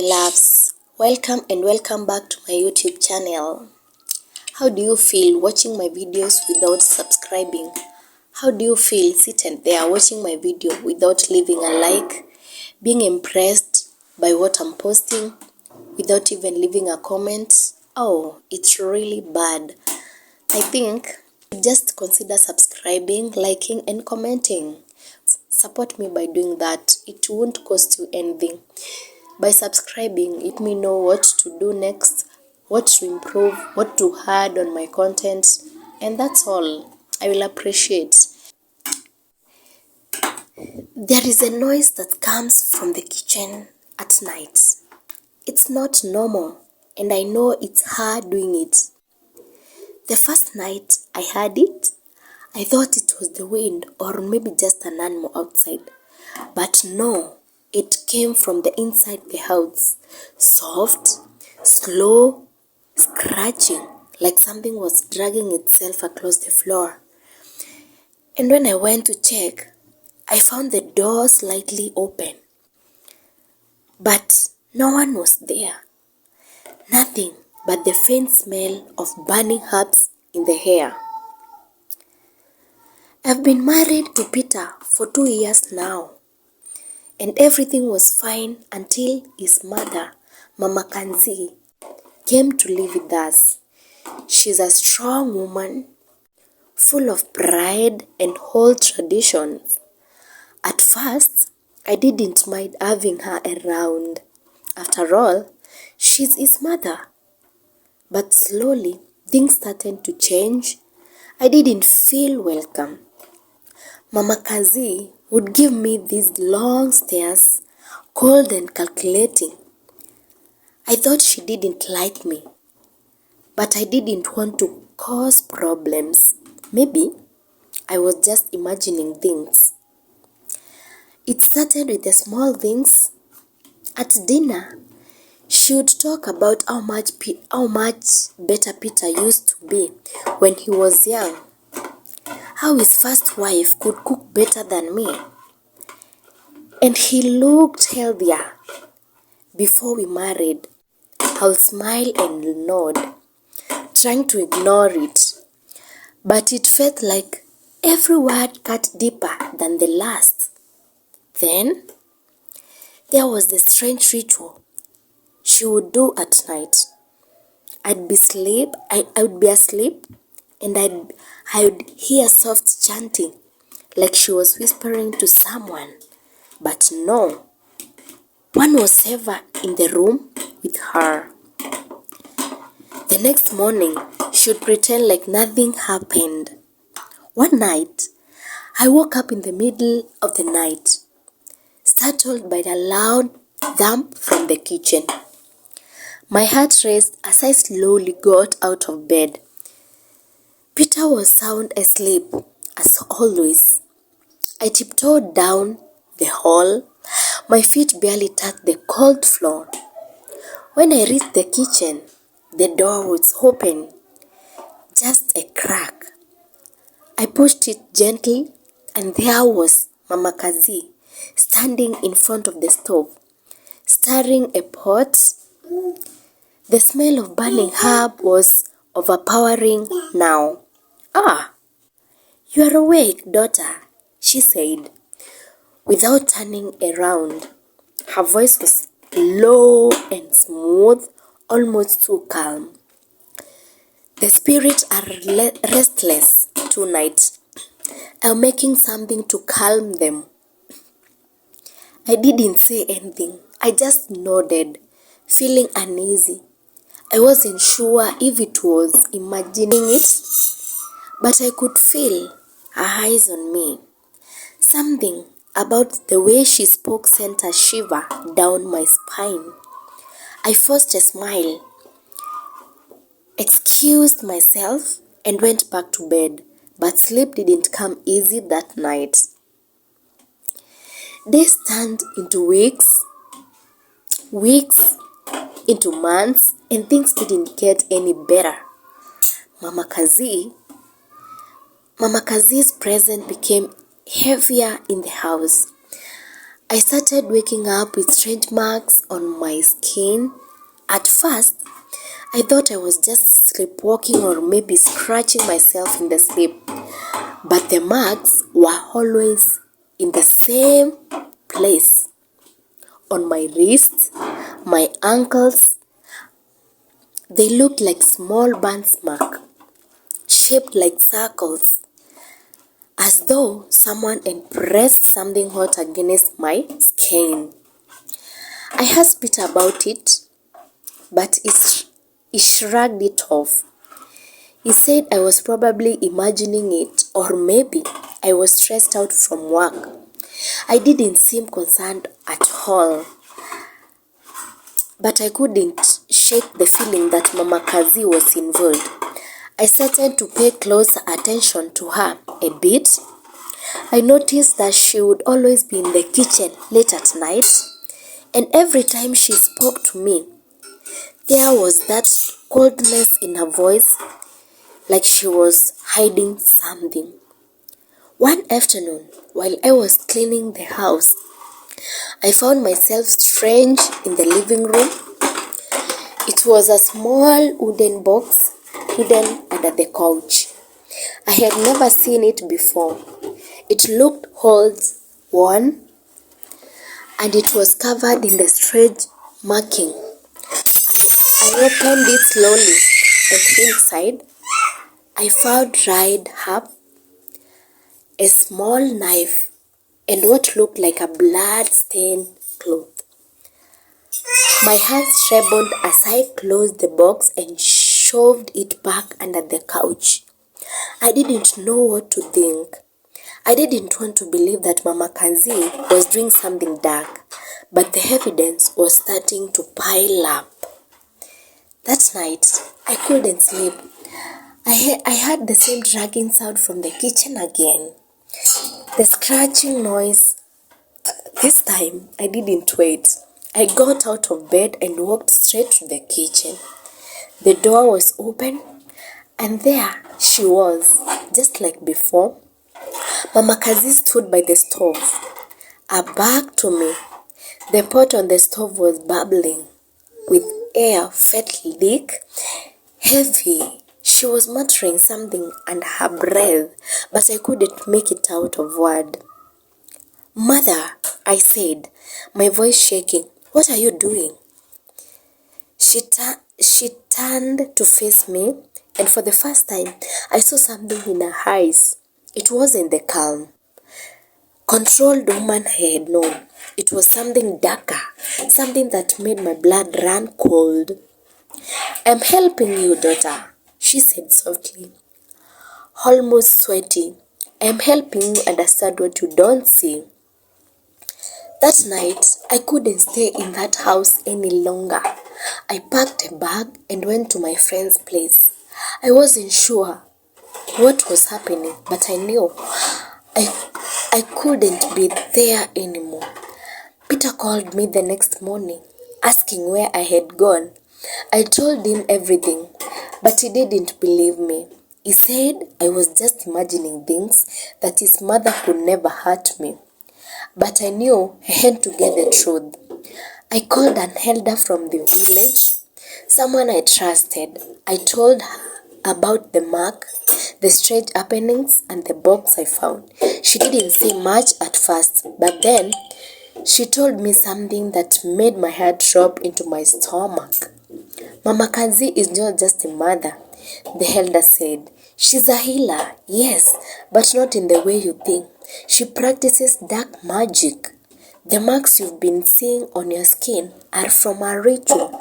loves, welcome and welcome back to my YouTube channel. How do you feel watching my videos without subscribing? How do you feel sitting there watching my video without leaving a like, being impressed by what I'm posting without even leaving a comment? Oh, it's really bad. I think just consider subscribing, liking and commenting. Support me by doing that. It won't cost you anything. By subscribing, let me know what to do next, what to improve, what to add on my content, and that's all. I will appreciate. There is a noise that comes from the kitchen at night. It's not normal, and I know it's hard doing it. The first night I heard it, I thought it was the wind or maybe just an animal outside. But no, it came from the inside the house. Soft, slow, scratching, like something was dragging itself across the floor. And when I went to check, I found the door slightly open. But no one was there. Nothing but the faint smell of burning herbs in the air. I've been married to Peter for 2 years now. And everything was fine until his mother, Mama Kazi, came to live with us. She's a strong woman, full of pride and old traditions. At first, I didn't mind having her around. After all, she's his mother. But slowly, things started to change. I didn't feel welcome. Mama Kazi would give me these long stares, cold and calculating. I thought she didn't like me, but I didn't want to cause problems. Maybe I was just imagining things. It started with the small things. At dinner, she would talk about how much better Peter used to be when he was young. How his first wife could cook better than me. And he looked healthier. Before we married, I'll smile and nod, trying to ignore it. But it felt like every word cut deeper than the last. Then, there was the strange ritual she would do at night. I would be asleep, and I would hear soft chanting, like she was whispering to someone. But no, one was ever in the room with her. The next morning, she would pretend like nothing happened. One night, I woke up in the middle of the night, startled by a loud thump from the kitchen. My heart raced as I slowly got out of bed. Peter was sound asleep, as always. I tiptoed down the hall. My feet barely touched the cold floor. When I reached the kitchen, the door was open, just a crack. I pushed it gently, and there was Mama Kazi standing in front of the stove, stirring a pot. The smell of burning herb was overpowering now. "Ah, you are awake, daughter," she said, without turning around. Her voice was low and smooth, almost too calm. "The spirits are restless tonight. I'm making something to calm them." I didn't say anything. I just nodded, feeling uneasy. I wasn't sure if it was imagining it, but I could feel her eyes on me. Something about the way she spoke sent a shiver down my spine. I forced a smile, excused myself, and went back to bed, but sleep didn't come easy that night. Days turned into weeks into months, and things didn't get any better. Mama Kazi's presence became heavier in the house. I started waking up with strange marks on my skin. At first, I thought I was just sleepwalking or maybe scratching myself in the sleep. But the marks were always in the same place. On my wrists, my ankles, they looked like small burn marks, shaped like circles, as though someone had pressed something hot against my skin. I asked Peter about it, but he shrugged it off. He said I was probably imagining it, or maybe I was stressed out from work. I didn't seem concerned at all, but I couldn't shake the feeling that Mama Kazi was involved. I started to pay closer attention to her a bit. I noticed that she would always be in the kitchen late at night, and every time she spoke to me, there was that coldness in her voice, like she was hiding something. One afternoon, while I was cleaning the house, I found myself strange in the living room. It was a small wooden box hidden under the couch. I had never seen it before. It looked old, worn, and it was covered in the strange marking. I opened it slowly, and inside, I found dried up a small knife and what looked like a blood-stained cloth. My hands trembled as I closed the box and shoved it back under the couch. I didn't know what to think. I didn't want to believe that Mama Kazi was doing something dark, but the evidence was starting to pile up. That night, I couldn't sleep. I heard the same dragging sound from the kitchen again. The scratching noise. This time, I didn't wait. I got out of bed and walked straight to the kitchen. The door was open, and there she was, just like before. Mama Kazi stood by the stove, her back to me. The pot on the stove was bubbling, with air felt thick, heavy. She was muttering something under her breath, but I couldn't make it out of word. "Mother," I said, my voice shaking, "what are you doing?" She turned to face me, and for the first time, I saw something in her eyes. It wasn't the calm, controlled woman I had known. It was something darker, something that made my blood run cold. "I'm helping you, daughter," she said softly, almost sweaty. "I'm helping you understand what you don't see." That night, I couldn't stay in that house any longer. I packed a bag and went to my friend's place. I wasn't sure what was happening, but I knew I couldn't be there anymore. Peter called me the next morning, asking where I had gone. I told him everything, but he didn't believe me. He said I was just imagining things, that his mother could never hurt me. But I knew I had to get the truth. I called an elder from the village, someone I trusted. I told her about the mark, the strange happenings, and the box I found. She didn't say much at first, but then she told me something that made my heart drop into my stomach. "Mama Kazi is not just a mother," the elder said. "She's a healer, yes, but not in the way you think. She practices dark magic. The marks you've been seeing on your skin are from her ritual.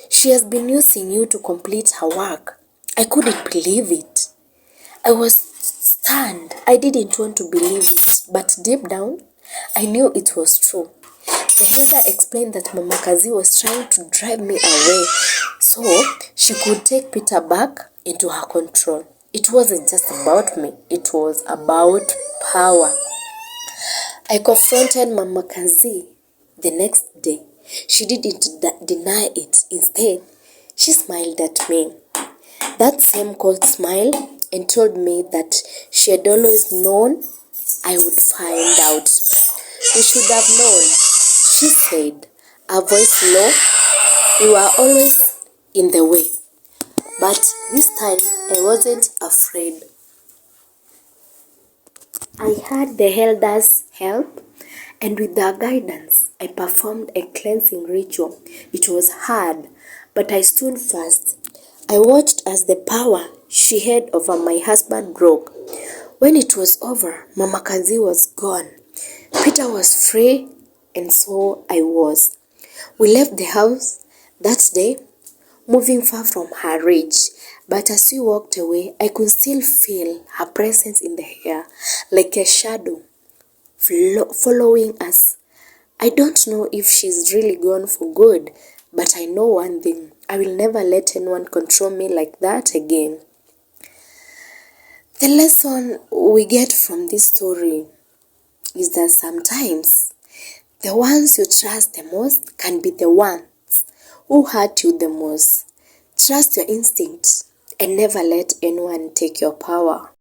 She has been using you to complete her work." I couldn't believe it. I was stunned. I didn't want to believe it, but deep down, I knew it was true. The elder explained that Mama Kazi was trying to drive me away so she could take Peter back into her control. It wasn't just about me, it was about power. I confronted Mama Kazi the next day. She didn't deny it. Instead, she smiled at me. That same cold smile, and told me that she had always known I would find out. You should have known, she said, her voice low. You were always in the way. But this time, I wasn't afraid. I had the elders' help, and with their guidance, I performed a cleansing ritual. It was hard, but I stood fast. I watched as the power she had over my husband broke. When it was over, Mama Kazi was gone. Peter was free, and so I was. We left the house that day, moving far from her reach. But as we walked away, I could still feel her presence in the air, like a shadow following us. I don't know if she's really gone for good, but I know one thing. I will never let anyone control me like that again. The lesson we get from this story is that sometimes the ones you trust the most can be the ones who hurt you the most. Trust your instincts and never let anyone take your power.